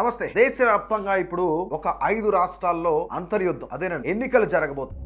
నమస్తే. దేశవ్యాప్తంగా ఇప్పుడు ఒక 5 రాష్ట్రాల్లో అంతర్యుద్ధం, అదేనండి ఎన్నికలు జరగబోతుంది.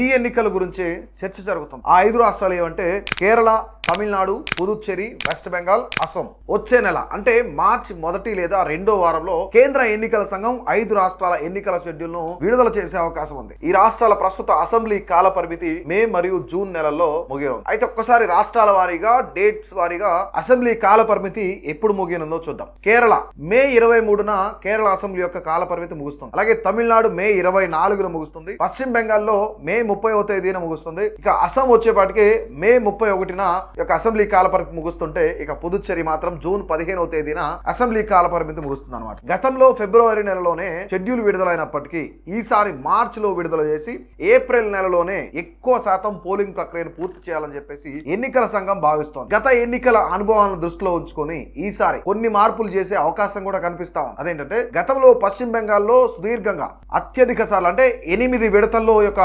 ఈ ఎన్నికల గురించి చర్చ జరుగుతుంది. ఆ 5 రాష్ట్రాలు ఏమంటే కేరళ, తమిళనాడు, పుదుచ్చేరి, వెస్ట్ బెంగాల్, అసోం. వచ్చే నెల అంటే మార్చి 1 లేదా 2వ వారంలో కేంద్ర ఎన్నికల సంఘం 5 రాష్ట్రాల ఎన్నికల షెడ్యూల్ ను విడుదల చేసే అవకాశం ఉంది. ఈ రాష్ట్రాల ప్రస్తుత అసెంబ్లీ కాల పరిమితి మే మరియు జూన్ నెలల్లో ముగియనుంది. అయితే ఒక్కసారి రాష్ట్రాల వారీగా డేట్స్ వారీగా అసెంబ్లీ కాల పరిమితి ఎప్పుడు ముగియనుందో చూద్దాం. కేరళ మే 23న కేరళ అసెంబ్లీ యొక్క కాల పరిమితి ముగుస్తుంది. అలాగే తమిళనాడు మే 24న ముగుస్తుంది. పశ్చిమ బెంగాల్లో మే 30వ తేదీన ముగుస్తుంది. ఇక అస్సాం వచ్చేపాటికి మే 31న యొక్క అసెంబ్లీ కాల పరిమితి ముగుస్తుంటే, ఇక పుదుచ్చేరి మాత్రం జూన్ 15వ తేదీన అసెంబ్లీ కాల పరిమితి ముగుస్తుంది అనమాట. గతంలో ఫిబ్రవరి నెలలోనే షెడ్యూల్ విడుదలైనప్పటికీ ఈసారి మార్చిలో విడుదల చేసి ఏప్రిల్ నెలలోనే ఎక్కువ శాతం పోలింగ్ ప్రక్రియను పూర్తి చేయాలని చెప్పేసి ఎన్నికల సంఘం భావిస్తోంది. గత ఎన్నికల అనుభవాలను దృష్టిలో ఉంచుకొని ఈసారి కొన్ని మార్పులు చేసే అవకాశం కూడా కనిపిస్తా ఉంది. అదేంటంటే గతంలో పశ్చిమ బెంగాల్లో సుదీర్ఘంగా అత్యధిక సార్లు అంటే 8 విడతల్లో యొక్క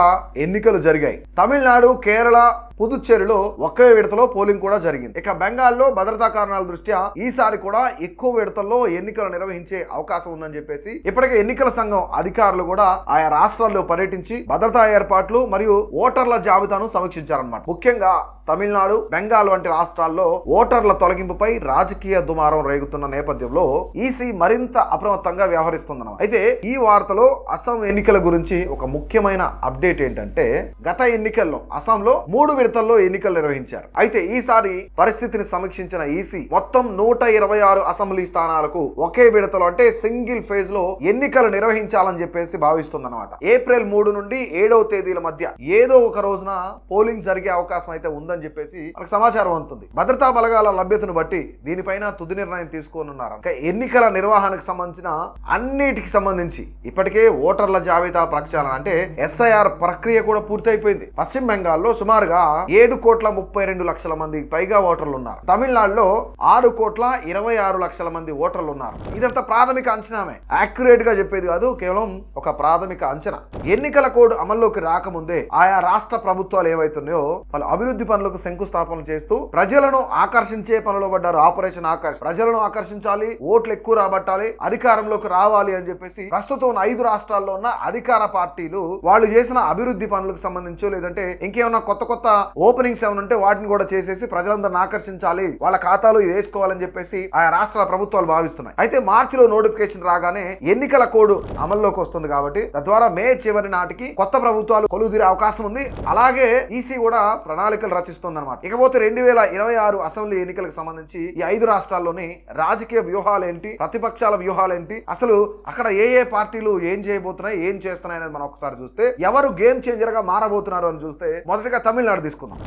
ఎన్నికలు జరిగాయి. తమిళనాడు, కేరళ, పుదుచ్చేరిలో ఒకే విడతలో పోలింగ్ కూడా జరిగింది. ఇక బెంగాల్లో భద్రతా కారణాల దృష్ట్యా ఈసారి కూడా ఎక్కువ విడతల్లో ఎన్నికలు నిర్వహించే అవకాశం ఉందని చెప్పేసి ఇప్పటికే ఎన్నికల సంఘం అధికారులు కూడా ఆయా రాష్ట్రాల్లో పర్యటించి భద్రతా ఏర్పాట్లు మరియు ఓటర్ల జాబితాను సమీక్షించారన్నమాట. ముఖ్యంగా తమిళనాడు, బెంగాల్ వంటి రాష్ట్రాల్లో ఓటర్ల తొలగింపుపై రాజకీయ దుమారం రేగుతున్న నేపథ్యంలో ఈసీ మరింత అప్రమత్తంగా వ్యవహరిస్తుందన్నమాట. అయితే ఈ వార్తలో అస్సాం ఎన్నికల గురించి ఒక ముఖ్యమైన అప్డేట్ ఏంటంటే, గత ఎన్నికల్లో అస్సాంలో 3 విడతల్లో ఎన్నికలు నిర్వహించారు. అయితే ఈసారి పరిస్థితిని సమీక్షించిన ఈసీ మొత్తం 126 అసెంబ్లీ స్థానాలకు ఒకే విడతలో అంటే సింగిల్ ఫేజ్ లో ఎన్నికలు నిర్వహించాలని చెప్పేసి భావిస్తుందన్నమాట. ఏప్రిల్ 3 నుండి 7వ తేదీల మధ్య ఏదో ఒక రోజున పోలింగ్ జరిగే అవకాశం అయితే ఉందని చెప్పేసి మనకు సమాచారం అందుతుంది. భద్రతా బలగాల లభ్యతను బట్టి దీనిపైన తుది నిర్ణయం తీసుకోనున్నారు. ఎన్నికల నిర్వహణకు సంబంధించిన అన్నిటికి సంబంధించి ఇప్పటికే ఓటర్ల జాబితా ప్రక్షాళన అంటే ఎస్ఐఆర్ ప్రక్రియ కూడా పూర్తయిపోయింది. పశ్చిమ బెంగాల్లో సుమారుగా 7,32,00,000 మందికి పైగా ఓటర్లు ఉన్నారు. తమిళనాడులో 6,26,00,000 మంది ఓటర్లు ఉన్నారు. ఇదంతా ప్రాథమిక అంచనామే, యాక్యురేట్ గా చెప్పేది కాదు, కేవలం ఒక ప్రాథమిక అంచనా. ఎన్నికల కోడ్ అమల్లోకి రాకముందే ఆయా రాష్ట్ర ప్రభుత్వాలు ఏవైతున్నాయో వాళ్ళు అభివృద్ధి పనులకు శంకుస్థాపన చేస్తూ ప్రజలను ఆకర్షించే పనిలో పడ్డారు. ఆపరేషన్ ఆకర్ష్, ప్రజలను ఆకర్షించాలి, ఓట్లు ఎక్కువ రాబట్టాలి, అధికారంలోకి రావాలి అని చెప్పేసి ప్రస్తుతం 5 రాష్ట్రాల్లో ఉన్న అధికార పార్టీలు వాళ్ళు చేసిన అభివృద్ధి పనులకు సంబంధించో లేదంటే ఇంకేమన్నా కొత్త ఓపెనింగ్స్ ఏమైనా ఉంటే వాటిని కూడా చేసేసి ప్రజలందరిని ఆకర్షించాలి, వాళ్ళ ఖాతాలో ఇది వేసుకోవాలని చెప్పేసి ఆయా రాష్ట్రాల ప్రభుత్వాలు భావిస్తున్నాయి. అయితే మార్చిలో నోటిఫికేషన్ రాగానే ఎన్నికల కోడ్ అమల్లోకి వస్తుంది కాబట్టి తద్వారా మే చివరి నాటికి కొత్త ప్రభుత్వాలు కొలువుదీరే అవకాశం ఉంది. అలాగే ఈసీ కూడా ప్రణాళికలు రచిస్తుందన్నమాట. ఇకపోతే 2026 అసెంబ్లీ ఎన్నికలకు సంబంధించి ఈ 5 రాష్ట్రాల్లోని రాజకీయ వ్యూహాలు ఏంటి, ప్రతిపక్షాల వ్యూహాలు ఏంటి, అసలు అక్కడ ఏ పార్టీలు ఏం చేయబోతున్నాయి, ఏం చేస్తున్నాయి అనేది మనం ఒకసారి చూస్తే, ఎవరు గేమ్ చేంజర్ గా మారబోతున్నారు అని చూస్తే మొదటిగా తమిళనాడు తీసుకుందాం.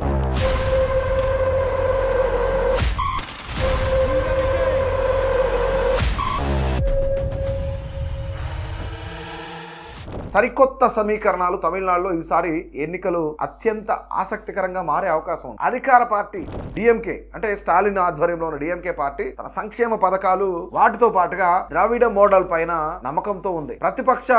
సరికొత్త సమీకరణాలు తమిళనాడులో ఈసారి ఎన్నికలు అత్యంత ఆసక్తికరంగా మారే అవకాశం ఉంది. అధికార పార్టీ డిఎంకే అంటే స్టాలిన్ ఆధ్వర్యంలో ఉన్న డిఎంకే పార్టీ తన సంక్షేమ పథకాలు వాటితో పాటుగా ద్రావిడ మోడల్ పైన నమ్మకంతో ఉంది. ప్రతిపక్ష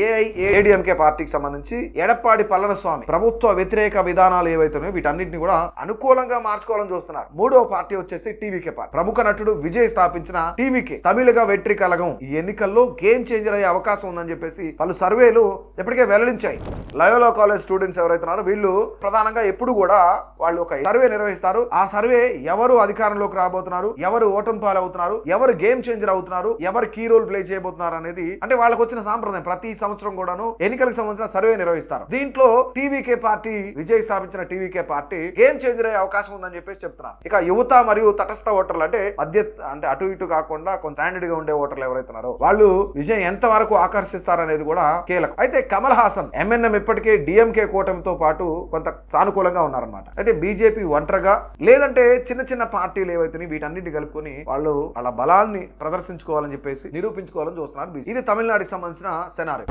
ఏఐఏడిఎంకే పార్టీకి సంబంధించి ఎడప్పాడి పళనిస్వామి ప్రభుత్వ వ్యతిరేక విధానాలు ఏవైతున్నాయో వీటన్నిటిని కూడా అనుకూలంగా మార్చుకోవాలని చూస్తున్నారు. 3వ పార్టీ వచ్చేసి టీవీకే పార్టీ. ప్రముఖ నటుడు విజయ్ స్థాపించిన టీవీకే తమిళగా వెట్రి కలగం ఈ ఎన్నికల్లో గేమ్ చేంజర్ అయ్యే అవకాశం ఉందని చెప్పేసి పలు సర్వేలు ఎప్పటికే వెల్లడించాయి. లయోలా కాలేజ్ స్టూడెంట్స్ ఎవరైతున్నారో వీళ్ళు ప్రధానంగా ఎప్పుడు కూడా వాళ్ళు ఒక సర్వే నిర్వహిస్తారు. ఆ సర్వే ఎవరు అధికారంలోకి రాబోతున్నారు, ఎవరు ఓటమి పాలవుతున్నారు, ఎవరు గేమ్ చేంజర్ అవుతున్నారు, ఎవరు కీ రోల్ ప్లే చేయబోతున్నారు అనేది అంటే వాళ్ళకి వచ్చిన సాంప్రదాయం. ప్రతి సంవత్సరం కూడాను ఎన్నికలకు సంబంధించిన సర్వే నిర్వహిస్తారు. దీంట్లో టీవీకే పార్టీ, విజయ్ స్థాపించిన టీవీకే పార్టీ గేమ్ చేంజర్ అయ్యే అవకాశం ఉందని చెప్పేసి చెప్తున్నారు. ఇక యువత మరియు తటస్థ ఓటర్లు అంటే మధ్య అంటే అటు ఇటు కాకుండా కొంత స్టాండర్డ్ గా ఉండే ఓటర్లు ఎవరైతున్నారో వాళ్ళు విజయం ఎంత వరకు ఆకర్షిస్తారనేది కూడా కీలకం. అయితే కమల్ హాసన్ ఎంఎన్ఎం ఇప్పటికే డిఎంకే కూటమితో పాటు కొంత సానుకూలంగా ఉన్నారన్నమాట. అయితే బీజేపీ ఒంటరిగా లేదంటే చిన్న చిన్న పార్టీలు ఏవైతే వీటన్నిటి కలుపుకొని వాళ్ళు వాళ్ళ బలాన్ని ప్రదర్శించుకోవాలని చెప్పేసి నిరూపించుకోవాలని చూస్తున్నారు. ఇది తమిళనాడుకి సంబంధించిన సెనారియో.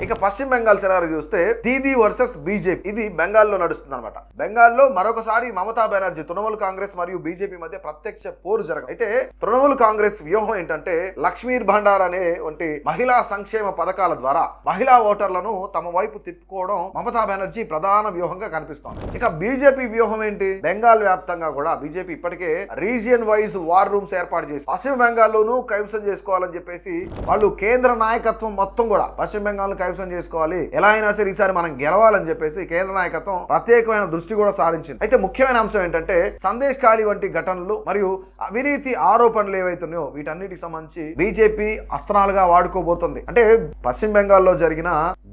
ఇక పశ్చిమ బెంగాల్ సినారియో చూస్తే దీదీ వర్సెస్ బీజేపీ, ఇది బెంగాల్లో నడుస్తుంది అనమాట. బెంగాల్లో మరొకసారి మమతా బెనర్జీ, తృణమూల్ కాంగ్రెస్ మరియు బీజేపీ మధ్య ప్రత్యక్ష పోరు జరగదు. అయితే తృణమూల్ కాంగ్రెస్ వ్యూహం ఏంటంటే లక్ష్మీర్ భండార్ అనే వంటి మహిళా సంక్షేమ పథకాల ద్వారా మహిళా ఓటర్లను తమ వైపు తిప్పుకోవడం మమతా బెనర్జీ ప్రధాన వ్యూహంగా కనిపిస్తోంది. ఇక బీజేపీ వ్యూహం ఏంటి? బెంగాల్ వ్యాప్తంగా కూడా బీజేపీ ఇప్పటికే రీజియన్ వైజ్ వార్ రూమ్స్ ఏర్పాటు చేసి పశ్చిమ బెంగాల్లోనూ కైవసం చేసుకోవాలని చెప్పేసి వాళ్ళు కేంద్ర నాయకత్వం మొత్తం కూడా పశ్చిమ బెంగాల్ కైవసం చేసుకోవాలి, ఎలా అయినా సరే ఈసారి మనం గెలవాలని చెప్పేసి కేంద్ర నాయకత్వం ప్రత్యేకమైన దృష్టి కూడా సారించింది. అయితే ముఖ్యమైన అంశం ఏంటంటే సందేశ్ ఖాళీ వంటి ఘటనలు మరియు అవినీతి ఆరోపణలు ఏవైతున్నాయో వీటన్నిటికి సంబంధించి బీజేపీ అస్త్రాలుగా వాడుకోబోతుంది. అంటే పశ్చిమ బెంగాల్లో జరిగిన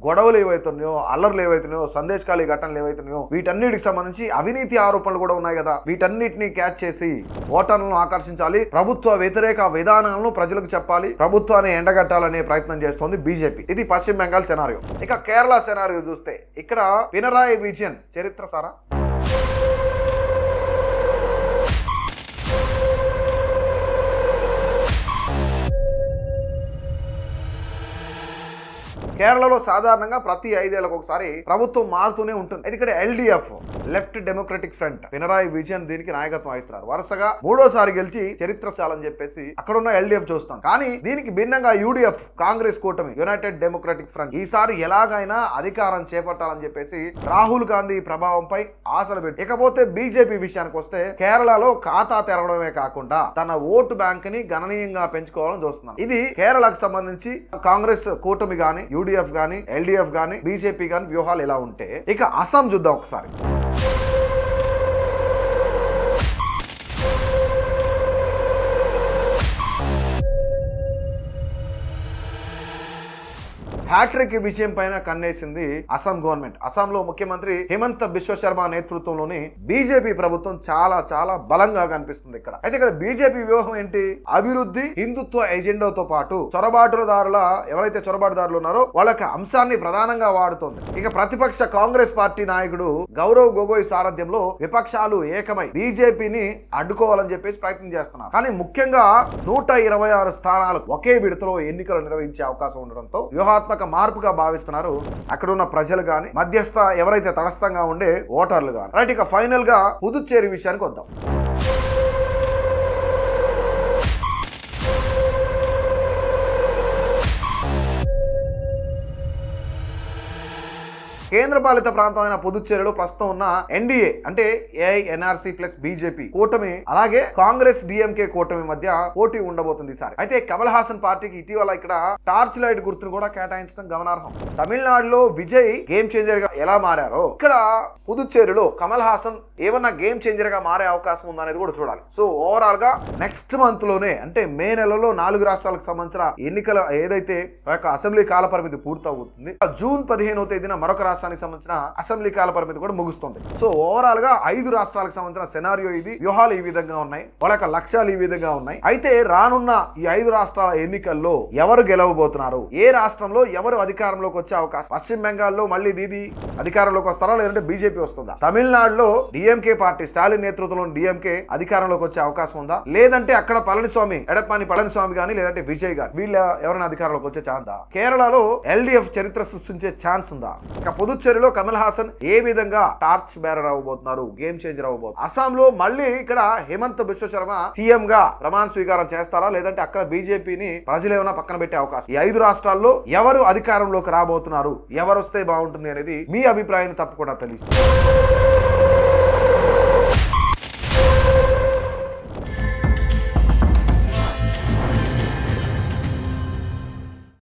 గొడవలు ఏవైతున్నాయో, అల్లర్లు ఏవైతున్నాయో, సందేశ్ ఖాళీ ఘటనలు ఏవైతున్నాయో వీటన్నిటికి సంబంధించి అవినీతి ఆరోపణలు కూడా ఉన్నాయి కదా, వీటన్నిటిని క్యాచ్ చేసి ఓటర్లను ఆకర్షించాలి, ప్రభుత్వ వ్యతిరేక విధానాలను ప్రజలకు చెప్పాలి, ప్రభుత్వాన్ని ఎండగట్టాలనే ప్రయత్నం చేస్తోంది బీజేపీ. ఇది పశ్చిమ బెంగాల్ సెనారియో. ఇక కేరళ సెనారియో చూస్తే ఇక్కడ పినరాయి విజయన్ చరిత్ర సారా కేరళలో సాధారణంగా ప్రతి 5 ఏళ్లకు ఒకసారి ప్రభుత్వం మారుతూనే ఉంటుంది. అయితే ఇక్కడ LDF, left democratic front, Pinarayi Vijayan దీనికి నాయకత్వం వహిస్తున్నారు. వరుసగా 3వ సారి గెలిచి చరిత్ర చాలని చెప్పేసి అక్కడున్న ఎల్డిఎఫ్ చూస్తాం. కానీ దీనికి భిన్నంగా యూడిఎఫ్, కాంగ్రెస్ కూటమి, యునైటెడ్ డెమోక్రటిక్ ఫ్రంట్ ఈసారి ఎలాగైనా అధికారం చేపట్టాలని చెప్పేసి రాహుల్ గాంధీ ప్రభావంపై ఆశలు పెట్టి, ఇకపోతే బీజేపీ విషయానికి వస్తే కేరళలో ఖాతా తెరవడమే కాకుండా తన ఓటు బ్యాంక్ ని గణనీయంగా పెంచుకోవాలని చూస్తున్నారు. ఇది కేరళకు సంబంధించి కాంగ్రెస్ కూటమి గాని, యూడిఎఫ్ గాని, ఎల్డిఎఫ్ గాని, బీజేపీ గాని వ్యూహాలు ఎలా ఉంటే ఇక అస్సాం చూద్దాం ఒకసారి. హ్యాట్రిక్ విషయం పైన కన్నేసింది అస్సాం గవర్నమెంట్. అస్సాంలో ముఖ్యమంత్రి హిమంత బిశ్వ శర్మ నేతృత్వంలోని బీజేపీ ప్రభుత్వం చాలా చాలా బలంగా కనిపిస్తుంది ఇక్కడ. అయితే ఇక్కడ బీజేపీ వ్యూహం ఏంటి? అభివృద్ధి, హిందుత్వ ఎజెండాతో పాటు ఎవరైతే చొరబాటుదారులు ఉన్నారో వాళ్ళకి అంశాన్ని ప్రధానంగా వాడుతోంది. ఇక ప్రతిపక్ష కాంగ్రెస్ పార్టీ నాయకుడు గౌరవ్ గొగోయ్ సారథ్యంలో విపక్షాలు ఏకమై బీజేపీని అడ్డుకోవాలని చెప్పేసి ప్రయత్నం చేస్తున్నారు. కానీ ముఖ్యంగా 126 స్థానాలు ఒకే విడతలో ఎన్నికలు నిర్వహించే అవకాశం ఉండడంతో వ్యూహాత్మక మార్పుగా భావిస్తున్నారు అక్కడ ఉన్న ప్రజలు గాని, మధ్యస్థ ఎవరైతే తటస్థంగా ఉండే ఓటర్లు గాని. రైట్, ఇక ఫైనల్ గా పుదుచ్చేరి విషయానికి వద్దాం. కేంద్రపాలిత ప్రాంతమైన పుదుచ్చేరిలో ప్రస్తుతం ఉన్న ఎన్డీఏ అంటే ఏఐఎన్ఆర్సీ ప్లస్ బీజేపీ కూటమి, అలాగే కాంగ్రెస్ డిఎంకే కూటమి మధ్య పోటీ ఉండబోతుంది ఈసారి. అయితే కమల్ హాసన్ పార్టీకి ఇటీవల ఇక్కడ టార్చ్ లైట్ గుర్తును కూడా కేటాయించడం గమనార్హం. తమిళనాడులో విజయ్ గేమ్ చేంజర్ గా ఎలా మారారో ఇక్కడ పుదుచ్చేరిలో కమల్ హాసన్ ఏమన్నా గేమ్ చేంజర్ గా మారే అవకాశం ఉందా అనేది కూడా చూడాలి. సో ఓవరాల్ గా నెక్స్ట్ మంత్ లోనే అంటే మే నెలలో 4 రాష్ట్రాలకు సంబంధించిన ఎన్నికల ఏదైతే అసెంబ్లీ కాల పరిమితి పూర్తవుతుంది, జూన్ 15వ తేదీన మరొక రాష్ట్రానికి సంబంధించిన అసెంబ్లీ కాల పరిమితి కూడా ముగుస్తుంది. సో ఓవరాల్ గా 5 రాష్ట్రాలకు సంబంధించిన సెనారియో ఇది. వ్యూహాలు ఈ విధంగా ఉన్నాయి, వాళ్ళ యొక్క లక్ష్యాలు ఈ విధంగా ఉన్నాయి. అయితే రానున్న ఈ 5 రాష్ట్రాల ఎన్నికల్లో ఎవరు గెలవబోతున్నారు, ఏ రాష్ట్రంలో ఎవరు అధికారంలోకి వచ్చే అవకాశం? పశ్చిమ బెంగాల్లో మళ్ళీ దీది అధికారంలోకి వస్తారా లేదంటే బీజేపీ వస్తుందా? తమిళనాడులో డిఎంకే పార్టీ, స్టాలిన్ నేతృత్వంలో డిఎంకే అధికారంలోకి వచ్చే అవకాశం ఉందా? లేదంటే అక్కడ ఎడప్పాని పళనిస్వామి గానీ లేదంటే విజయ్ గాని వీళ్ళ ఎవరైనా అధికారంలోకి వచ్చే ఛాన్స్ ఉందా? కేరళలో ఎల్డిఎఫ్ చరిత్ర సృష్టించే ఛాన్స్ ఉందా? ఇక పుదుచ్చేరిలో కమల్ హాసన్ ఏ విధంగా టార్చ్ బేరర్ అవ్వబోతున్నారు, గేమ్ చేంజర్ అవ్వబోతున్నారు? అస్సాంలో మళ్ళీ ఇక్కడ హిమంత బిశ్వ శర్మ సీఎం గా ప్రమాణ స్వీకారం చేస్తారా లేదంటే అక్కడ బీజేపీని ప్రజలు ఏమైనా పక్కన పెట్టే అవకాశం? ఈ 5 రాష్ట్రాల్లో ఎవరు అధికారంలోకి రాబోతున్నారు, ఎవరు వస్తే బాగుంటుంది అనేది మీ అభిప్రాయాన్ని తప్పకుండా తెలియజేయండి.